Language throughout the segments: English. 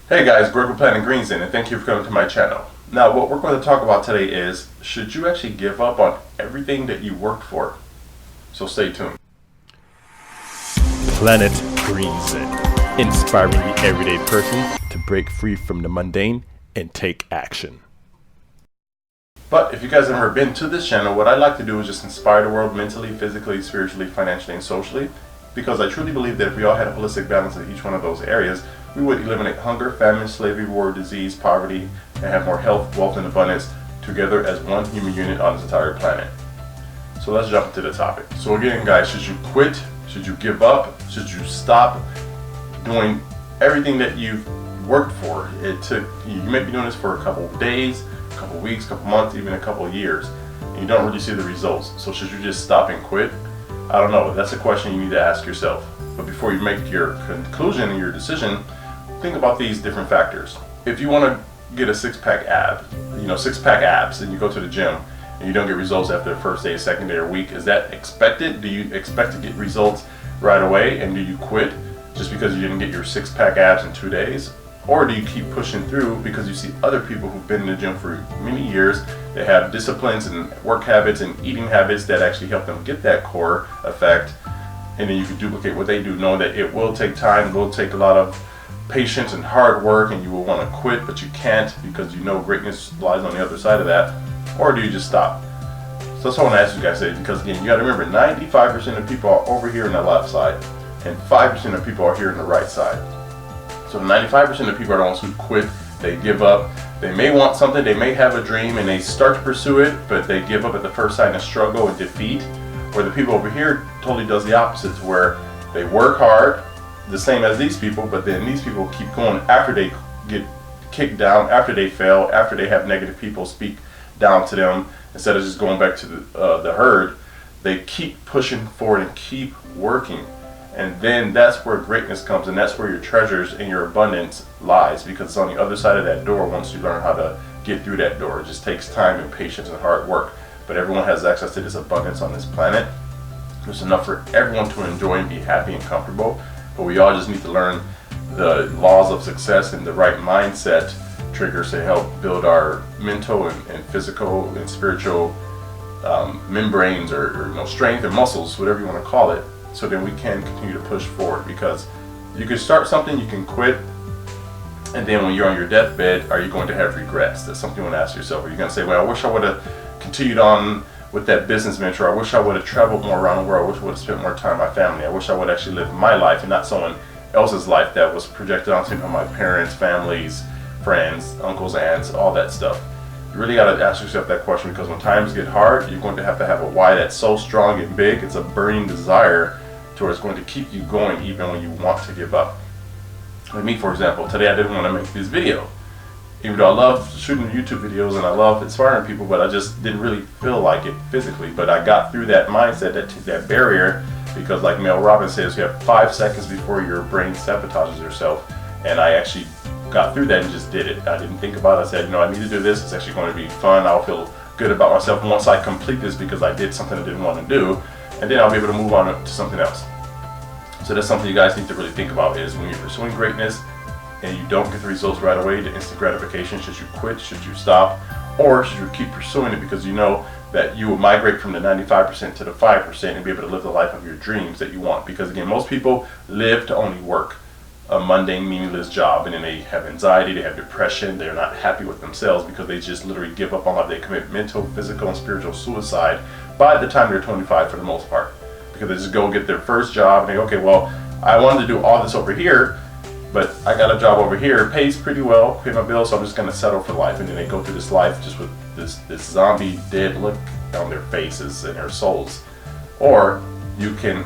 Hey guys, Greg with Planet Green Zen, and thank you for coming to my channel. Now, what we're going to talk about today is, should you actually give up on everything that you worked for? So stay tuned. Planet Green Zen, inspiring the everyday person to break free from the mundane and take action. But if you guys have never been to this channel, what I like to do is just inspire the world mentally, physically, spiritually, financially, and socially. Because I truly believe that if we all had a holistic balance in each one of those areas, we would eliminate hunger, famine, slavery, war, disease, poverty, and have more health, wealth, and abundance together as one human unit on this entire planet. So let's jump into the topic. So again, guys, should you quit? Should you give up? Should you stop doing everything that you've worked for? You may be doing this for a couple of days, a couple of weeks, a couple of months, even a couple of years, and you don't really see the results. So should you just stop and quit? I don't know. That's a question you need to ask yourself. But before you make your conclusion and your decision, think about these different factors. If you want to get a six-pack abs, and you go to the gym and you don't get results after the first day, second day, or week, is that expected? Do you expect to get results right away, and do you quit just because you didn't get your six-pack abs in 2 days? Or do you keep pushing through because you see other people who've been in the gym for many years, they have disciplines and work habits and eating habits that actually help them get that core effect, and then you can duplicate what they do, knowing that it will take time, it will take a lot of patience and hard work, and you will want to quit, but you can't because you know greatness lies on the other side of that. Or do you just stop? So that's what I want to ask you guys today, because again, you got to remember 95% of people are over here on the left side, and 5% of people are here on the right side. So 95% of people are the ones who quit, they give up. They may want something, they may have a dream, and they start to pursue it, but they give up at the first sign of struggle and defeat. Where the people over here totally does the opposite, to where they work hard, the same as these people, but then these people keep going after they get kicked down, after they fail, after they have negative people speak down to them, instead of just going back to the herd. They keep pushing forward and keep working. And then that's where greatness comes, and that's where your treasures and your abundance lies, because it's on the other side of that door once you learn how to get through that door. It just takes time and patience and hard work. But everyone has access to this abundance on this planet. There's enough for everyone to enjoy and be happy and comfortable. But we all just need to learn the laws of success and the right mindset triggers to help build our mental and physical and spiritual membranes, or strength and muscles, whatever you want to call it. So then we can continue to push forward, because you can start something, you can quit, and then when you're on your deathbed, are you going to have regrets? That's something you want to ask yourself. Are you going to say, well, I wish I would have continued on with that business venture, I wish I would have traveled more around the world, I wish I would have spent more time with my family, I wish I would actually live my life and not someone else's life that was projected onto me by my parents, families, friends, uncles, aunts, all that stuff. You really got to ask yourself that question, because when times get hard, you're going to have a why that's so strong and big. It's a burning desire to where it's going to keep you going even when you want to give up. Like me, for example, today I didn't want to make this video. Even though I love shooting YouTube videos and I love inspiring people, but I just didn't really feel like it physically. But I got through that mindset, that barrier, because like Mel Robbins says, you have 5 seconds before your brain sabotages yourself. And I actually got through that and just did it. I didn't think about it. I said, I need to do this. It's actually going to be fun. I'll feel good about myself once I complete this, because I did something I didn't want to do. And then I'll be able to move on to something else. So that's something you guys need to really think about, is when you're pursuing greatness and you don't get the results right away, the instant gratification, should you quit, should you stop, or should you keep pursuing it, because you know that you will migrate from the 95% to the 5% and be able to live the life of your dreams that you want. Because again, most people live to only work a mundane, meaningless job, and then they have anxiety, they have depression, they're not happy with themselves because they just literally give up on life. They commit mental, physical, and spiritual suicide by the time they're 25 for the most part, because they just go get their first job and they go, okay, well, I wanted to do all this over here, but I got a job over here, it pays pretty well, pay my bills, so I'm just going to settle for life. And then they go through this life just with this zombie dead look on their faces and their souls. Or you can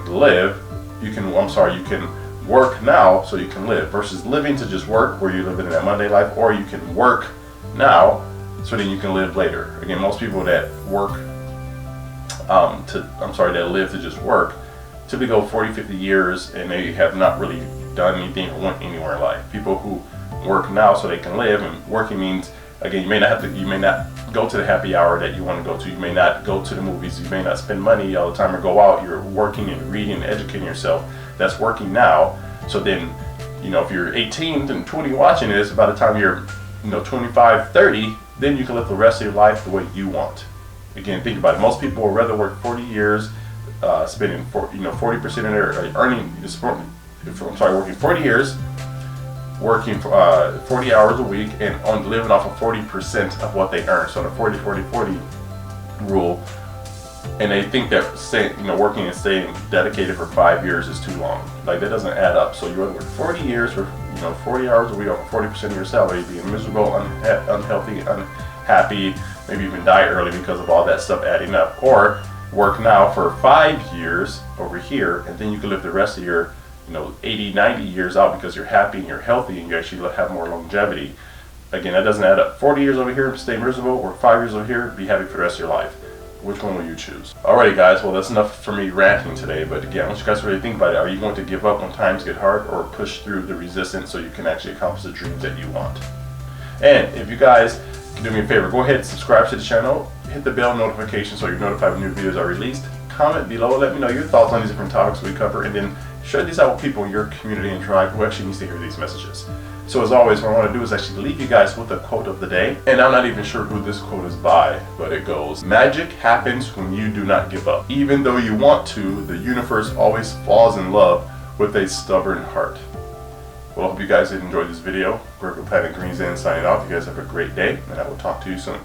work now so you can live, versus living to just work where you're living in that Monday life. Or you can work now so then you can live later. Again, most people that live to just work typically go 40, 50 years and they have not really done anything or went anywhere in life. People who work now so they can live, and working means, again, you may not go to the happy hour that you want to go to, you may not go to the movies, you may not spend money all the time or go out. You're working and reading and educating yourself. That's working now. So then You know, if you're 18 and 20 watching this, by the time you're 25, 30, then you can live the rest of your life the way you want. Again, think about it. Most people would rather work 40 years, spending 40% of their working 40 years, working 40 hours a week, and living off of 40% of what they earn. So the 40-40-40 rule. And they think that working and staying dedicated for 5 years is too long. Like, that doesn't add up. So you rather work 40 years for 40 hours a week off 40% of your salary, being miserable, unhealthy, unhappy, maybe even die early because of all that stuff adding up, or work now for 5 years over here, and then you can live the rest of your 80, 90 years out because you're happy and you're healthy and you actually have more longevity. Again, that doesn't add up. 40 years over here, stay miserable, or 5 years over here, be happy for the rest of your life. Which one will you choose? Alrighty guys, well, that's enough for me ranting today, but again, I want you guys to really think about it. Are you going to give up when times get hard, or push through the resistance so you can actually accomplish the dreams that you want? And if you guys can do me a favor, go ahead and subscribe to the channel, hit the bell notification so you're notified when new videos are released. Comment below, let me know your thoughts on these different topics we cover, and then share these out with people in your community and tribe who actually needs to hear these messages. So as always, what I want to do is actually leave you guys with a quote of the day. And I'm not even sure who this quote is by, but it goes, "Magic happens when you do not give up. Even though you want to, the universe always falls in love with a stubborn heart." Well, I hope you guys did enjoy this video. We're Planet Green Zen signing off. You guys have a great day, and I will talk to you soon.